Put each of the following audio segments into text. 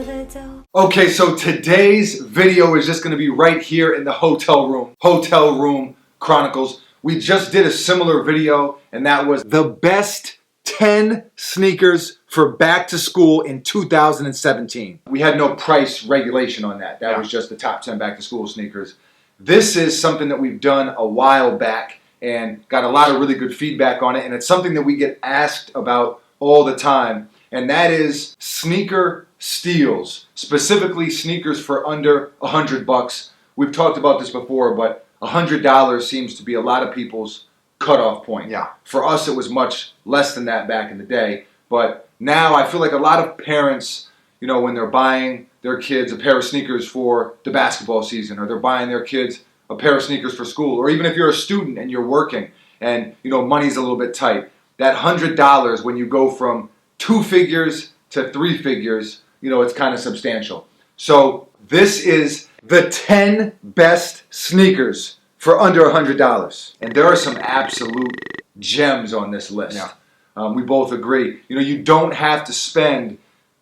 the door. Okay, so today's video is just going to be right here in the hotel room. Hotel Room Chronicles. We just did a similar video, and that was the best 10 sneakers for back to school in 2017. We had no price regulation on that. That was just the top 10 back to school sneakers. This is something that we've done a while back and got a lot of really good feedback on it, and it's something that we get asked about all the time, and that is sneaker steals, specifically sneakers for under $100. We've talked about this before, but $100 seems to be a lot of people's cutoff point. Yeah. For us, it was much less than that back in the day, but now I feel like a lot of parents, you know, when they're buying their kids a pair of sneakers for the basketball season, or they're buying their kids a pair of sneakers for school, or even if you're a student and you're working and, you know, money's a little bit tight, that $100 when you go from 2 figures to 3 figures, you know, it's kind of substantial. So this is the 10 best sneakers for under $100. And there are some absolute gems on this list. Yeah. We both agree. You know, you don't have to spend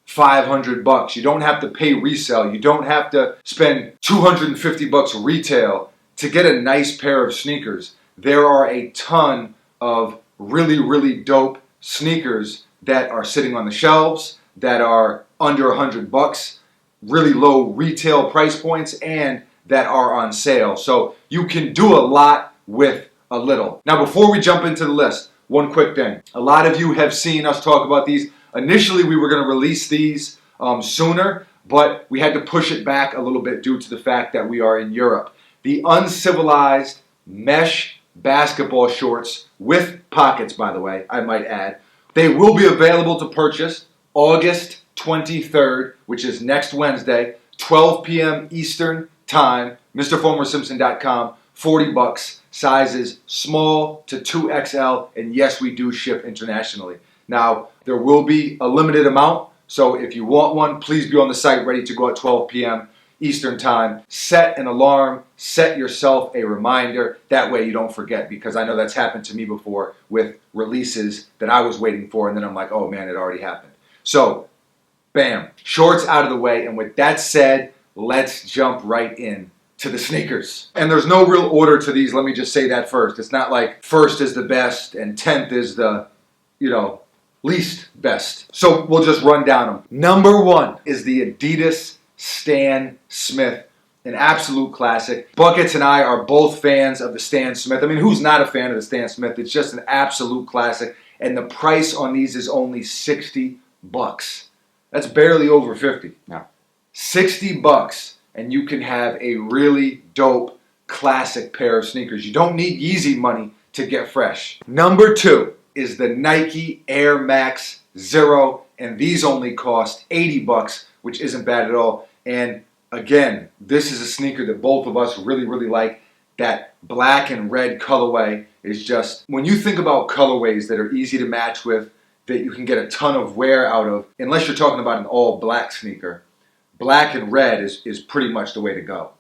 $500. You don't have to pay resale. You don't have to spend $250 retail to get a nice pair of sneakers. There are a ton of really, really dope sneakers that are sitting on the shelves that are under $100, really low retail price points, and that are on sale. So you can do a lot with a little. Now, before we jump into the list, one quick thing. A lot of you have seen us talk about these. Initially, we were going to release these sooner, but we had to push it back a little bit due to the fact that we are in Europe. The Uncivilized mesh basketball shorts with pockets, by the way, I might add. They will be available to purchase August 23rd, which is next Wednesday, 12 p.m. Eastern Time, MrFormerSimpson.com, $40, sizes small to 2XL, and yes, we do ship internationally. Now, there will be a limited amount, so if you want one, please be on the site ready to go at 12 p.m. Eastern Time. Set an alarm, set yourself a reminder, that way you don't forget, because I know that's happened to me before with releases that I was waiting for, and then I'm like, oh man, it already happened. So, bam, shorts out of the way, and with that said, let's jump right in to the sneakers. And there's no real order to these, let me just say that first. It's not like first is the best and 10th is the, you know, least best. So we'll just run down them. Number 1 is the Adidas Stan Smith, an absolute classic. Buckets and I are both fans of the Stan Smith. I mean, who's not a fan of the Stan Smith? It's just an absolute classic. And the price on these is only $60. That's barely over 50. Yeah. $60, and you can have a really dope classic pair of sneakers. You don't need Yeezy money to get fresh. Number 2 is the Nike Air Max Zero, and these only cost $80, which isn't bad at all. And again, this is a sneaker that both of us really, really like. That black and red colorway is just, when you think about colorways that are easy to match with, that you can get a ton of wear out of, unless you're talking about an all black sneaker, black and red is pretty much the way to go.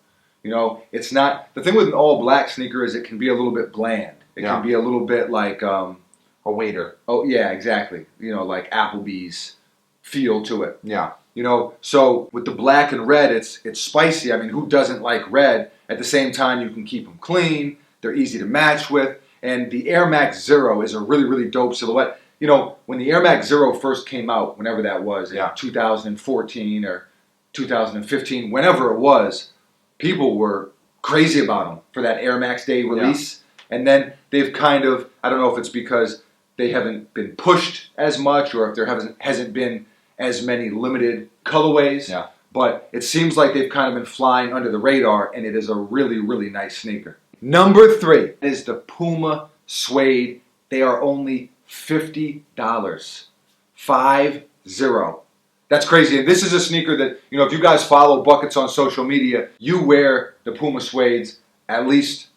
You know, it's not, the thing with an all black sneaker is it can be a little bit bland. It can be a little bit like a waiter. Oh yeah, exactly. You know, like Applebee's feel to it. Yeah. You know, so with the black and red, it's spicy. I mean, who doesn't like red? At the same time, you can keep them clean. They're easy to match with. And the Air Max Zero is a really, really dope silhouette. You know, when the Air Max Zero first came out, whenever that was, in 2014 or 2015, whenever it was, people were crazy about them for that Air Max Day release. Yeah. And then they've kind of, I don't know if it's because they haven't been pushed as much or if there hasn't been as many limited colorways. Yeah. But it seems like they've kind of been flying under the radar, and it is a really, really nice sneaker. Number 3 is the Puma Suede. They are only $50. 50. That's crazy. And this is a sneaker that, you know, if you guys follow Buckets on social media, you wear the Puma Suedes at least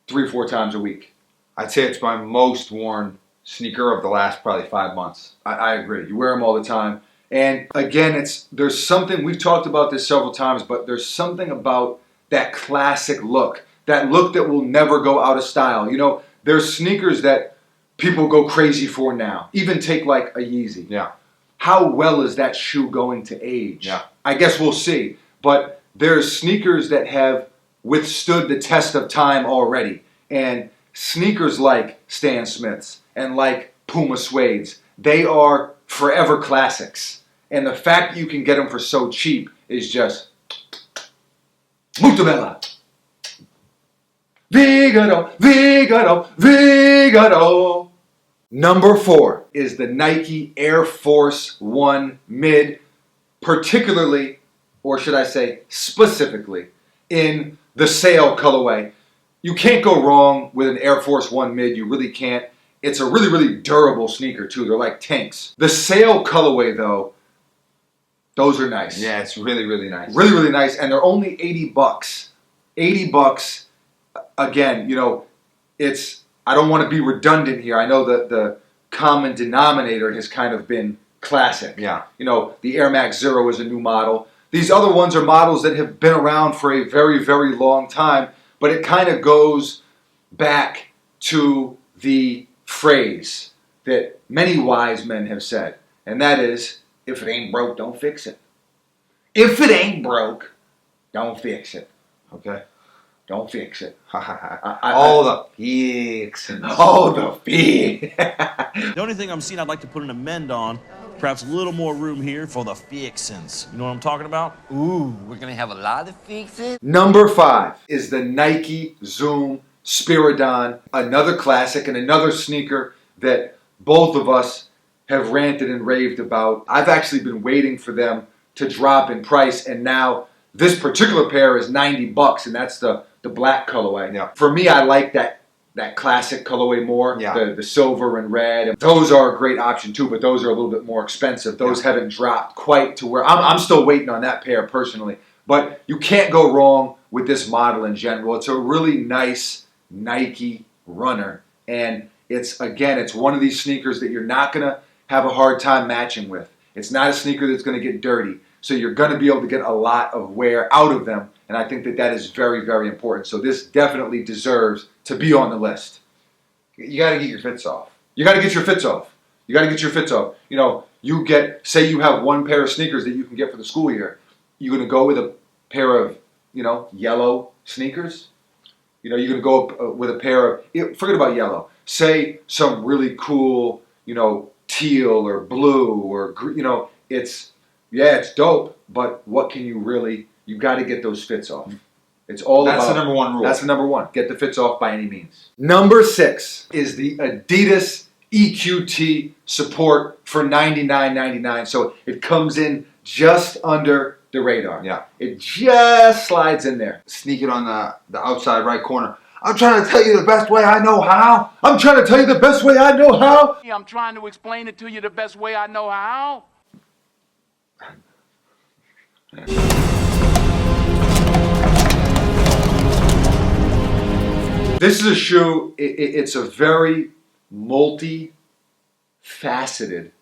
3 or 4 times a week. I'd say it's my most worn sneaker of the last probably 5 months. I agree. You wear them all the time. And again, there's something, we've talked about this several times, but there's something about that classic look. That look that will never go out of style. You know, there's sneakers that people go crazy for now. Even take like a Yeezy. Yeah. How well is that shoe going to age? Yeah. I guess we'll see. But there's sneakers that have withstood the test of time already. And sneakers like Stan Smiths and like Puma Suedes, they are forever classics. And the fact that you can get them for so cheap is just molto bella. Vigoro, Vigoro, Vigoro. Number 4 is the Nike Air Force One Mid, particularly, or should I say specifically, in the sail colorway. You can't go wrong with an Air Force One Mid. You really can't. It's a really, really durable sneaker too. They're like tanks. The sail colorway though, those are nice. Yeah, it's really, really nice. Really, really nice. And they're only $80. $80. Again, it's, I don't want to be redundant here. I know that the common denominator has kind of been classic. Yeah. The Air Max Zero is a new model. These other ones are models that have been around for a very, very long time, but it kind of goes back to the phrase that many wise men have said, and that is, if it ain't broke, don't fix it. If it ain't broke, don't fix it. Okay. Don't fix it. All the fixins. Oh, the fix. The only thing I'm seeing I'd like to put an amend on, perhaps a little more room here for the fixins. You know what I'm talking about? Ooh, we're gonna have a lot of fixes. Number 5 is the Nike Zoom Spiridon, another classic and another sneaker that both of us have ranted and raved about. I've actually been waiting for them to drop in price, and now this particular pair is $90, and that's the black colorway. Yeah. For me, I like that classic colorway more, Yeah. the silver and red. Those are a great option too, but those are a little bit more expensive. Those haven't dropped quite to where I'm still waiting on that pair personally. But you can't go wrong with this model in general. It's a really nice Nike runner, and it's one of these sneakers that you're not going to have a hard time matching with. It's not a sneaker that's going to get dirty, so you're going to be able to get a lot of wear out of them, and I think that is very, very important. So this definitely deserves to be on the list. You got to get your fits off. You got to get your fits off. You got to get your fits off. Say you have one pair of sneakers that you can get for the school year. You're going to go with a pair of, yellow sneakers. You're going to go with a pair of, forget about yellow. Say some really cool, teal or blue or, it's dope, but what can you got to get those fits off. It's all That's about, the number one rule. That's the number one. Get the fits off by any means. Number 6 is the Adidas EQT Support for $99.99. So it comes in just under the radar. Yeah. It just slides in there. Sneak it on the outside right corner. I'm trying to tell you the best way I know how. I'm trying to tell you the best way I know how. I'm trying to explain it to you the best way I know how. This is a shoe, it's a very multi-faceted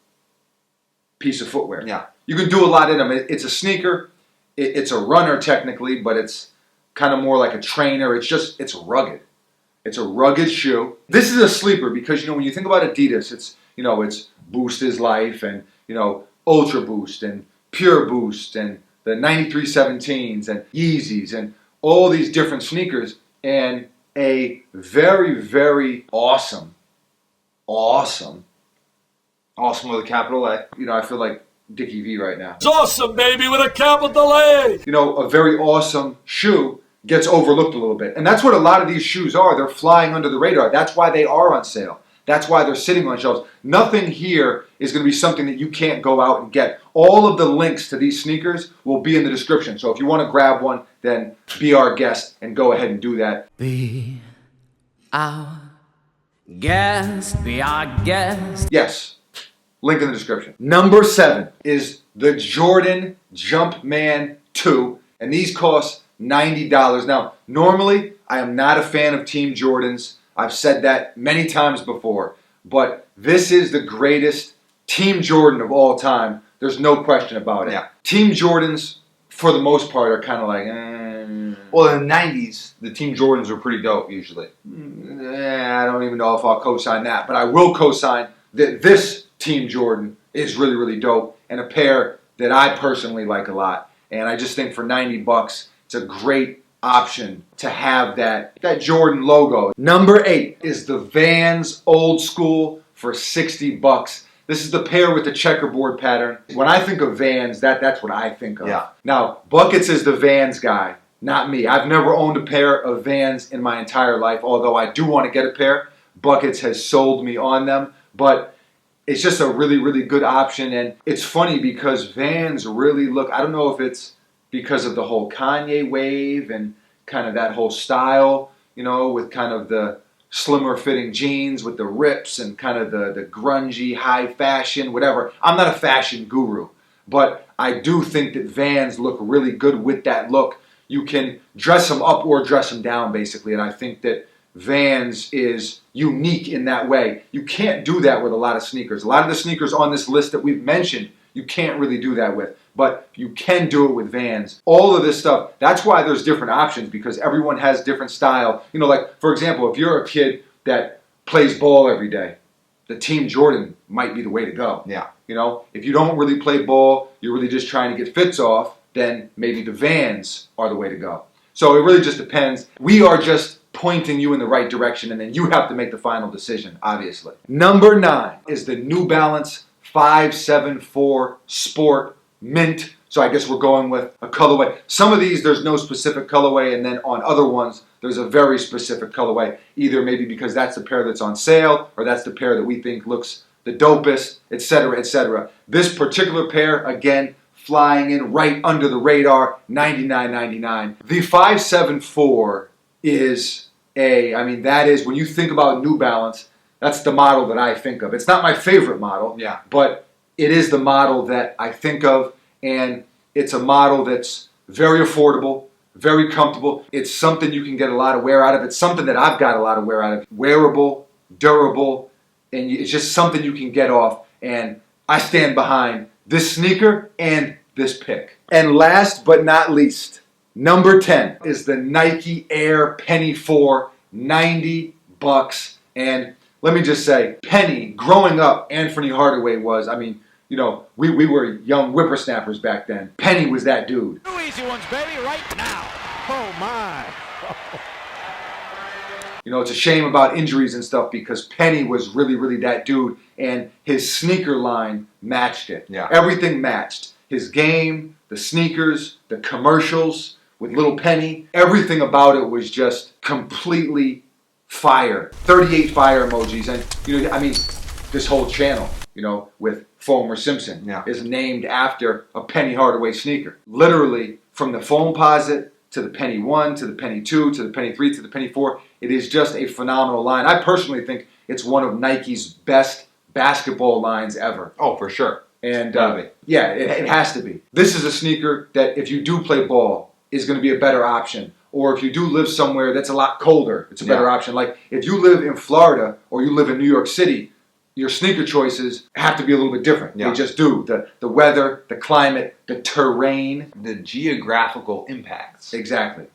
piece of footwear. Yeah. You can do a lot in them. It's a sneaker, it's a runner technically, but it's kind of more like a trainer. It's rugged. It's a rugged shoe. This is a sleeper because, when you think about Adidas, it's Boost is Life and, Ultra Boost and Pure Boost and the 9317s and Yeezys and all these different sneakers, and a very, very awesome Awesome with a capital A. I feel like Dickie V right now. It's awesome, baby, with a capital A! A very awesome shoe gets overlooked a little bit. And that's what a lot of these shoes are. They're flying under the radar. That's why they are on sale. That's why they're sitting on shelves. Nothing here is going to be something that you can't go out and get. All of the links to these sneakers will be in the description. So if you want to grab one, then be our guest and go ahead and do that. Be our guest, be our guest. Yes, link in the description. Number 7 is the Jordan Jumpman 2, and these cost $90. Now, normally, I am not a fan of Team Jordans. I've said that many times before, but this is the greatest Team Jordan of all time. There's no question about it. Yeah. Team Jordans, for the most part, are kind of like, Well, in the 90s, the Team Jordans were pretty dope usually. I don't even know if I'll co-sign that, but I will co-sign that this Team Jordan is really, really dope, and a pair that I personally like a lot. And I just think for 90 bucks, it's a great option to have that Jordan logo. Number 8 is the Vans Old School for 60 bucks. This is the pair with the checkerboard pattern. When I think of Vans, that's what I think of. Yeah. Now, Buckets is the Vans guy, not me. I've never owned a pair of Vans in my entire life, although I do want to get a pair. Buckets has sold me on them, but it's just a really, really good option. And it's funny because Vans really look, I don't know if it's because of the whole Kanye wave and kind of that whole style, you know, with kind of the slimmer fitting jeans with the rips and kind of the grungy high fashion, whatever. I'm not a fashion guru, but I do think that Vans look really good with that look. You can dress them up or dress them down, basically, and I think that Vans is unique in that way. You can't do that with a lot of sneakers. A lot of the sneakers on this list that we've mentioned, you can't really do that with. But you can do it with Vans. All of this stuff, that's why there's different options, because everyone has different style. You know, like, for example, if you're a kid that plays ball every day, the Team Jordan might be the way to go. Yeah. You know, if you don't really play ball, you're really just trying to get fits off, then maybe the Vans are the way to go. So it really just depends. We are just pointing you in the right direction, and then you have to make the final decision, obviously. Number 9 is the New Balance 574 Sport Mint. So I guess we're going with a colorway. Some of these, there's no specific colorway, and then on other ones, there's a very specific colorway. Either maybe because that's the pair that's on sale, or that's the pair that we think looks the dopest, etc., etc. This particular pair, again, flying in right under the radar, $99.99. The 574 is that is, when you think about New Balance, that's the model that I think of. It's not my favorite model, Yeah. but it is the model that I think of, and it's a model that's very affordable, very comfortable. It's something you can get a lot of wear out of. It's something that I've got a lot of wear out of. Wearable, durable, and it's just something you can get off, and I stand behind this sneaker and this pick. And last but not least, number 10 is the Nike Air Penny 4, 90 bucks. And let me just say, Penny, growing up, Anthony Hardaway was, we were young whippersnappers back then. Penny was that dude. Two easy ones, baby, right now. Oh, my. You know, it's a shame about injuries and stuff because Penny was really, really that dude. And his sneaker line matched it. Yeah. Everything matched. His game, the sneakers, the commercials with Little Penny. Everything about it was just completely fire. 38 fire emojis. And, this whole channel, with Foam or Simpson, Yeah. is named after a Penny Hardaway sneaker. Literally, from the Foamposite to the Penny 1, to the Penny 2, to the Penny 3, to the Penny 4, it is just a phenomenal line. I personally think it's one of Nike's best basketball lines ever. Oh, for sure. And Gotta be. yeah, it has to be. This is a sneaker that if you do play ball is going to be a better option. Or if you do live somewhere that's a lot colder, it's a better option. Like if you live in Florida or you live in New York City, your sneaker choices have to be a little bit different. Yeah. They just do. The weather, the climate, the terrain. The geographical impacts. Exactly.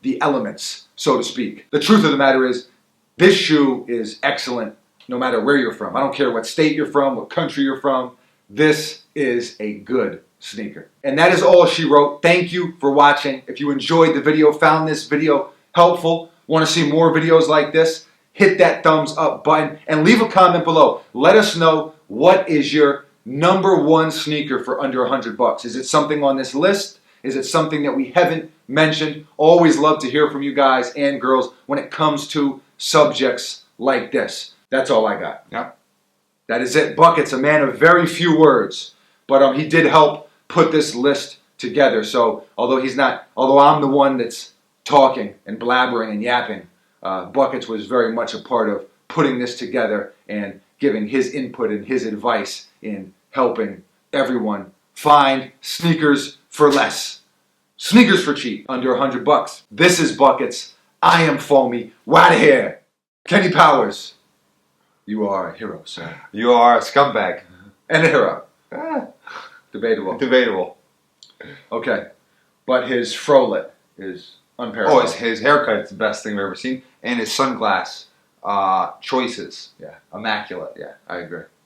The elements, so to speak. The truth of the matter is, this shoe is excellent no matter where you're from. I don't care what state you're from, what country you're from. This is a good sneaker. And that is all she wrote. Thank you for watching. If you enjoyed the video, found this video helpful, want to see more videos like this, hit that thumbs up button and leave a comment below. Let us know what is your number one sneaker for under 100 bucks. Is it something on this list? Is it something that we haven't mentioned? Always love to hear from you guys and girls when it comes to subjects like this. That's all I got. Yep. That is it. Bucket's a man of very few words, but he did help put this list together. So although I'm the one that's talking and blabbering and yapping, Buckets was very much a part of putting this together and giving his input and his advice in helping everyone find sneakers for less. Sneakers for cheap, under 100 bucks. This is Buckets. I am Foamy. Right here. Kenny Powers. You are a hero, sir. You are a scumbag. And a hero. Debatable. Debatable. Okay. But his frolet is unparalleled. Oh, his haircut is the best thing I've ever seen. And his sunglass choices. Yeah. Immaculate. Yeah, I agree.